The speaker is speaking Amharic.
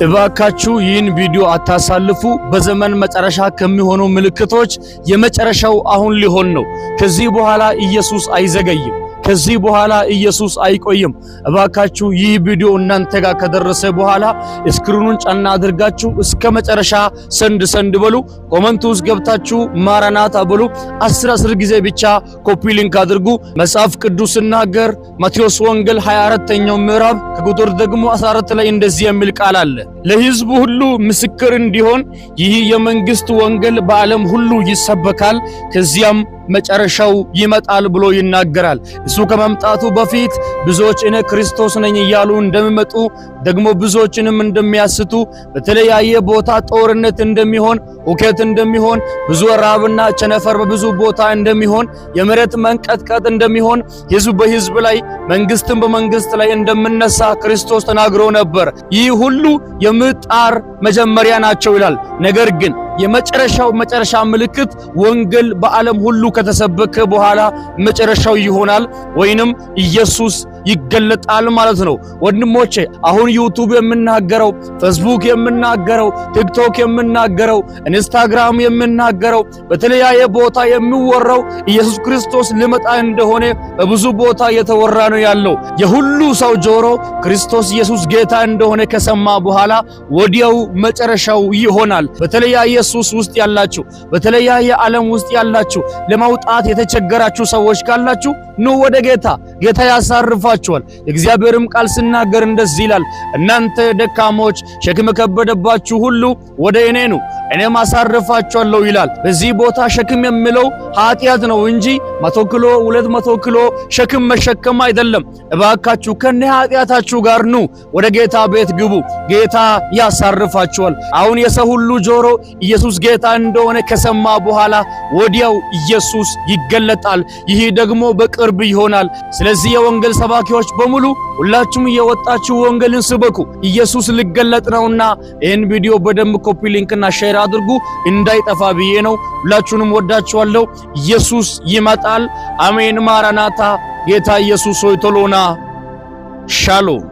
እባካችሁ ይህን ቪዲዮ አታሳልፉ። በዘመን መጨረሻ ከሚሆኑ ምልክቶች የመጨረሻው አሁን ሊሆን ነው። ከዚህ በኋላ ኢየሱስ አይዘገይም። ከዚህ በኋላ ኢየሱስ አይቆይም። እባካችሁ ይህ ቪዲዮ እናንተ ጋር ከደረሰ በኋላ ስክሪኑን ጫና አድርጋችሁ እስከ መጨረሻ ሰንድ በሉ። ኮሜንት ውስጥ ገብታችሁ ማራናታ በሉ። 10 ጊዜ ብቻ ኮፒ ሊንክ አድርጉ። መጽሐፍ ቅዱስ ሲናገር ማቴዎስ ወንጌል 24ኛው ምዕራፍ ከቁጥር ደግሞ 14 ላይ እንደዚህ የሚል ቃል አለ። ለሕዝቡ ሁሉ ምስክር እንዲሆን ይህ የመንግስት ወንጌል በዓለም ሁሉ ይሰበካል፣ ከዚያም መጨረሻው ይመጣል ብሎ ይናገራል። እሱ ከመምጣቱ በፊት ብዙዎች እኔ ክርስቶስ ነኝ እያሉ እንደሚመጡ ደግሞ ብዙዎችንም እንደሚያስቱ በተለያየ ቦታ ጦርነት እንደሚሆን፣ ሁከት እንደሚሆን፣ ብዙ ራብና ቸነፈር በብዙ ቦታ እንደሚሆን፣ የመሬት መንቀጥቀጥ እንደሚሆን፣ ሕዝብ በሕዝብ ላይ መንግስትም በመንግስት ላይ እንደምነሳ ክርስቶስ ተናግሮ ነበር። ይህ ሁሉ የምጣር መጀመሪያ ናቸው ይላል። ነገር ግን የመጨረሻው መጨረሻ ምልክት ወንጌል በዓለም ሁሉ ከተሰበከ በኋላ መጨረሻው ይሆናል ወይንም ኢየሱስ ይገለጣል ማለት ነው። ወንድሞቼ አሁን ዩቲዩብ የምናገረው፣ ፌስቡክ የምናገረው፣ ቲክቶክ የምናገረው፣ ኢንስታግራም የምናገረው፣ በተለያየ ቦታ የሚወራው ኢየሱስ ክርስቶስ ሊመጣ እንደሆነ በብዙ ቦታ እየተወራ ነው ያለው። የሁሉ ሰው ጆሮ ክርስቶስ ኢየሱስ ጌታ እንደሆነ ከሰማ በኋላ ወዲያው መጨረሻው ይሆናል። በተለያየ ሱስ ውስጥ ያላችሁ፣ በተለያየ ዓለም ውስጥ ያላችሁ፣ ለማውጣት የተቸገራችሁ ሰዎች ካላችሁ ኑ ወደ ጌታ። ጌታ ያሳርፋችኋል። የእግዚአብሔርም ቃል ሲናገር እንደዚህ ይላል፣ እናንተ ደካሞች ሸክም ከበደባችሁ ሁሉ ወደ እኔ ኑ እኔም አሳርፋችኋለሁ ይላል። በዚህ ቦታ ሸክም የሚለው ኃጢአት ነው እንጂ 100 ኪሎ 200 ኪሎ ሸክም መሸከም አይደለም። እባካችሁ ከነ ኃጢአታችሁ ጋር ኑ ወደ ጌታ ቤት ግቡ። ጌታ ያሳርፋችኋል። አሁን የሰው ሁሉ ጆሮ ኢየሱስ ጌታ እንደሆነ ከሰማ በኋላ ወዲያው ኢየሱስ ይገለጣል። ይህ ደግሞ በቅርብ ይሆናል። ስለዚህ የወንጌል ሰባኪዎች በሙሉ ሁላችሁም እየወጣችሁ ወንጌልን ስበኩ። ኢየሱስ ሊገለጥ ነውና ይህን ቪዲዮ በደንብ ኮፒ ሊንክና ሼር አድርጉ እንዳይጠፋ ብዬ ነው። ሁላችሁንም ወዳችኋለሁ። ኢየሱስ ይመጣል። አሜን። ማራናታ። ጌታ ኢየሱስ ሆይ ቶሎና። ሻሎም